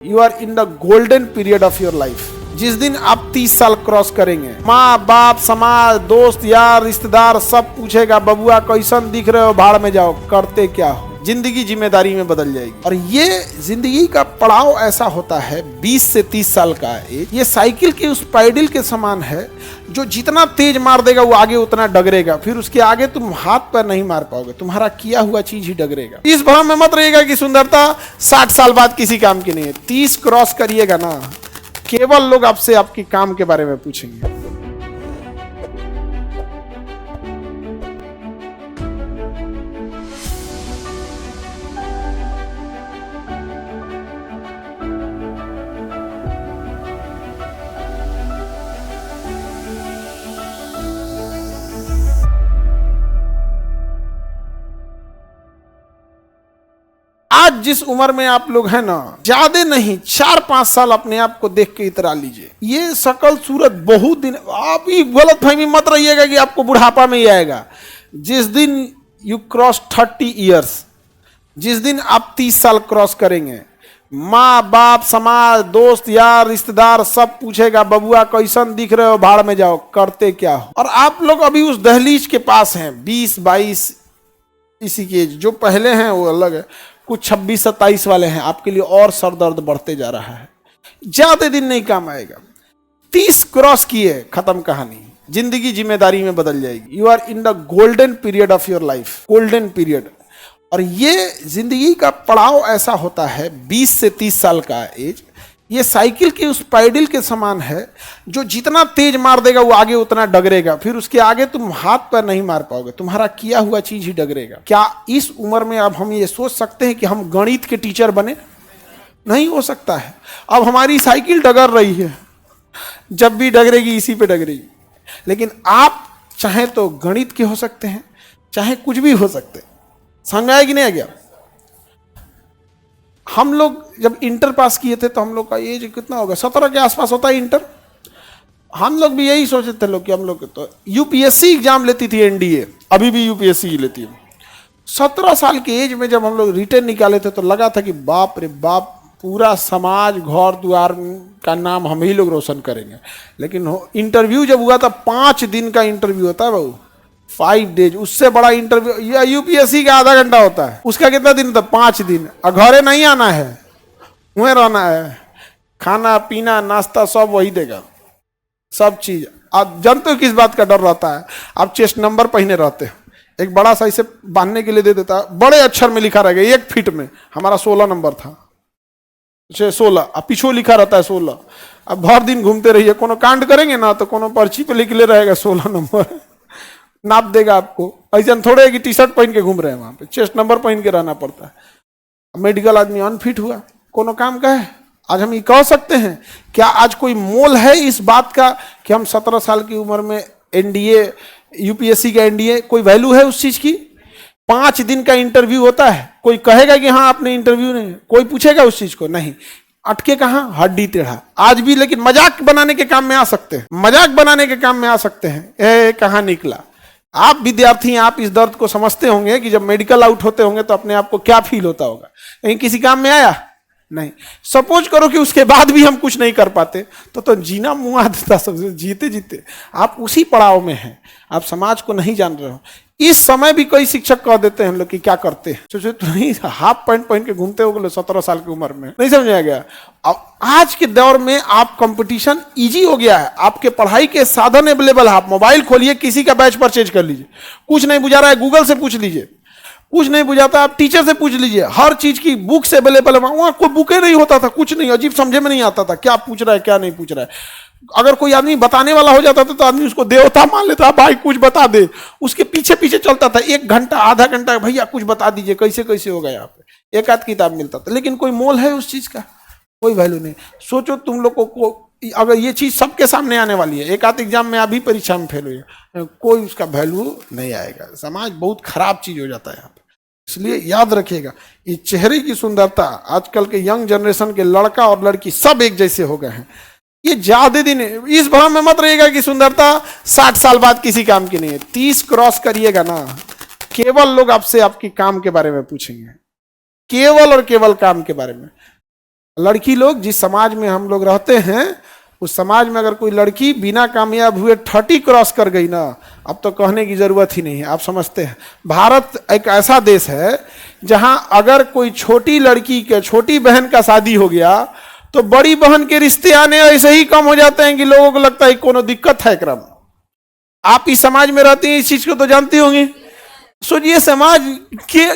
You are in the golden period of your life. जिस दिन आप 30 साल क्रॉस करेंगे, माँ बाप समाज दोस्त यार रिश्तेदार सब पूछेगा बबुआ कैसन दिख रहे हो, भाड़ में जाओ, करते क्या हो। जिंदगी जिम्मेदारी में बदल जाएगी। और ये जिंदगी का पड़ाव ऐसा होता है 20 से 30 साल का एज, ये साइकिल के उस पैडल के समान है जो जितना तेज मार देगा वो आगे उतना डगरेगा, फिर उसके आगे तुम हाथ पैर नहीं मार पाओगे, तुम्हारा किया हुआ चीज ही डगरेगा। इस भ्रम में मत रहिएगा कि सुंदरता 60 साल बाद किसी काम की नहीं है। 30 क्रॉस करिएगा ना, केवल लोग आपसे आपके काम के बारे में पूछेंगे। आज जिस उम्र में आप लोग हैं ना, ज्यादा नहीं 4-5 साल अपने आप को देख के इतरा लीजिए। ये शकल सूरत बहुत दिन, आप ही गलत फहमी मत रहिएगा कि आपको बुढ़ापा में ही आएगा। जिस दिन यू क्रॉस 30 ईयर्स, जिस दिन आप 30 साल क्रॉस करेंगे, माँ बाप समाज दोस्त यार रिश्तेदार सब पूछेगा बबुआ कैसन दिख रहे हो, भाड़ में जाओ, करते क्या हो। और आप लोग अभी उस दहलीज के पास हैं, 20-22 इसी के जो पहले हैं वो अलग है, कुछ 26-27 वाले हैं, आपके लिए और सर दर्द बढ़ते जा रहा है। ज्यादा दिन नहीं काम आएगा। 30 क्रॉस किए, खत्म कहानी। जिंदगी जिम्मेदारी में बदल जाएगी। You are in the golden period of your life, golden period. और ये जिंदगी का पड़ाव ऐसा होता है 20 से 30 साल का एज, ये साइकिल के उस पैडल के समान है जो जितना तेज मार देगा वो आगे उतना डगरेगा, फिर उसके आगे तुम हाथ पैर नहीं मार पाओगे, तुम्हारा किया हुआ चीज ही डगरेगा। क्या इस उम्र में अब हम ये सोच सकते हैं कि हम गणित के टीचर बने? नहीं हो सकता है। अब हमारी साइकिल डगर रही है, जब भी डगरेगी इसी पे डगरेगी। लेकिन आप चाहे तो गणित के हो सकते हैं, चाहे कुछ भी हो सकते हैं। समझ में आया कि नहीं आ गया? हम लोग जब इंटर पास किए थे तो हम लोग का एज कितना होगा, 17 के आसपास होता है इंटर। हम लोग भी यही सोचते थे लोग कि हम लोग तो यूपीएससी एग्जाम लेती थी एनडीए, अभी भी यूपीएससी लेती है। 17 साल के एज में जब हम लोग रिटर्न निकाले थे तो लगा था कि बाप रे बाप, पूरा समाज घर द्वार का नाम हम ही लोग रोशन करेंगे। लेकिन इंटरव्यू जब हुआ था, 5 दिन का इंटरव्यू होता है बाबू, 5 डेज। उससे बड़ा इंटरव्यू या यूपीएससी का आधा घंटा होता है, उसका कितना दिन होता है? 5 दिन। और घरे नहीं आना है, वहीं रहना है, खाना पीना नाश्ता सब वही देगा, सब चीज। आप जानते हो किस बात का डर रहता है? आप चेस्ट नंबर पहने रहते हैं, एक बड़ा सा इसे बांधने के लिए दे देता है, बड़े अक्षर में लिखा रहेगा 1 फीट में। हमारा 16 नंबर था, 16, अब पीछे लिखा रहता है 16। अब भर दिन घूमते रहिए, कोनो कांड करेंगे ना तो कोनो पर्ची पे लिख ले रहेगा 16 नंबर, नाप देगा आपको। ऐसा थोड़े है कि टी शर्ट पहन के घूम रहे हैं, वहां पे चेस्ट नंबर पहन के रहना पड़ता है। मेडिकल आदमी अनफिट हुआ, कोनो काम का है? आज हम ये कह सकते हैं? क्या आज कोई मोल है इस बात का कि हम 17 साल की उम्र में एनडीए, यूपीएससी का एनडीए, कोई वैल्यू है उस चीज की? 5 दिन का इंटरव्यू होता है, कोई कहेगा कि हाँ आपने इंटरव्यू नहीं, कोई पूछेगा उस चीज को? नहीं। अटके कहाँ? हड्डी टेढ़ा आज भी। लेकिन मजाक बनाने के काम में आ सकते हैं, मजाक बनाने के काम में आ सकते हैं। ए कहाँ निकला? आप विद्यार्थी, आप इस दर्द को समझते होंगे कि जब मेडिकल आउट होते होंगे तो अपने आप को क्या फील होता होगा। कहीं किसी काम में आया? नहीं। सपोज करो कि उसके बाद भी हम कुछ नहीं कर पाते तो जीना मुआ देता सबसे, जीते जीते। आप उसी पड़ाव में हैं, आप समाज को नहीं जान रहे हो। इस समय भी कई शिक्षक कह देते हैं लोग कि क्या करते हैं, सोचो तो नहीं, हाफ पैंट पहन के घूमते हो 17 साल की उम्र में। नहीं समझा गया? अब आज के दौर में आप कंपटीशन इजी हो गया है, आपके पढ़ाई के साधन अवेलेबल है। आप मोबाइल खोलिए, किसी का बैच परचेज कर लीजिए। कुछ नहीं बुझा रहा है, गूगल से पूछ लीजिए। कुछ नहीं बुझाता, आप टीचर से पूछ लीजिए। हर चीज की बुक से अवेलेबल है। वहां कोई बुके नहीं होता था, कुछ नहीं, अजीब समझे में नहीं आता था क्या पूछ रहा है क्या नहीं पूछ रहा है। अगर कोई आदमी बताने वाला हो जाता था तो आदमी उसको देवता मान लेता, भाई कुछ बता दे। उसके पीछे पीछे चलता था 1 घंटा आधा घंटा, भैया कुछ बता दीजिए कैसे कैसे होगा। यहाँ पे एक आध किताब मिलता था, लेकिन कोई मोल है उस चीज का? कोई वैल्यू नहीं। सोचो तुम लोग को अगर ये चीज सबके सामने आने वाली है, एक आध एग्जाम में अभी परीक्षा में फेल हुई, कोई उसका वैल्यू नहीं आएगा। समाज बहुत खराब चीज हो जाता है यहाँ पे। इसलिए याद रखिएगा, ये चेहरे की सुंदरता आजकल के यंग जनरेशन के लड़का और लड़की सब एक जैसे हो गए हैं। ये ज्यादा दिन, इस भ्रम में मत रहिएगा कि सुंदरता 60 साल बाद किसी काम की नहीं है। 30 क्रॉस करिएगा ना, केवल लोग आपसे आपके काम के बारे में पूछेंगे, केवल और केवल काम के बारे में। लड़की लोग जिस समाज में हम लोग रहते हैं, उस समाज में अगर कोई लड़की बिना कामयाब हुए 30 क्रॉस कर गई ना, अब तो कहने की जरूरत ही नहीं है। आप समझते हैं, भारत एक ऐसा देश है जहां अगर कोई छोटी लड़की के, छोटी बहन का शादी हो गया तो बड़ी बहन के रिश्ते आने ऐसे ही कम हो जाते हैं कि लोगों को लगता है कोनो दिक्कत है क्रम। आप इस समाज में रहती हैं, इस चीज को तो जानती होंगी। सोचिए, समाज के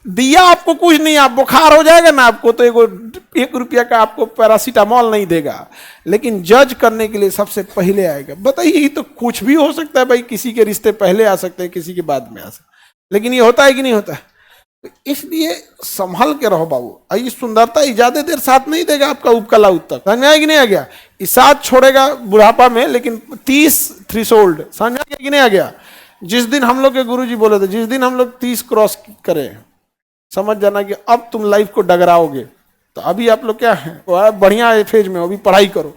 दिया आपको कुछ नहीं, आप बुखार हो जाएगा ना आपको तो 1 रुपया का आपको पैरासीटामोल नहीं देगा, लेकिन जज करने के लिए सबसे पहले आएगा। बताइए, तो कुछ भी हो सकता है भाई, किसी के रिश्ते पहले आ सकते हैं, किसी के बाद में आ सकते हैं, लेकिन ये होता है कि नहीं होता है? तो इसलिए संभल के रहो बाबू। ये सुंदरता ज्यादा देर साथ नहीं देगा आपका उपकला उत्तक, समझ में आया कि नहीं आ गया? इस साथ छोड़ेगा बुढ़ापा में, लेकिन 30 थ्रेशोल्ड, समझ में आ गया कि नहीं आ गया? जिस दिन हम लोग के गुरुजी बोले थे, जिस दिन हम लोग 30 क्रॉस करें, समझ जाना कि अब तुम लाइफ को डगराओगे। तो अभी आप लोग क्या है, बढ़िया फेज में, अभी पढ़ाई करो।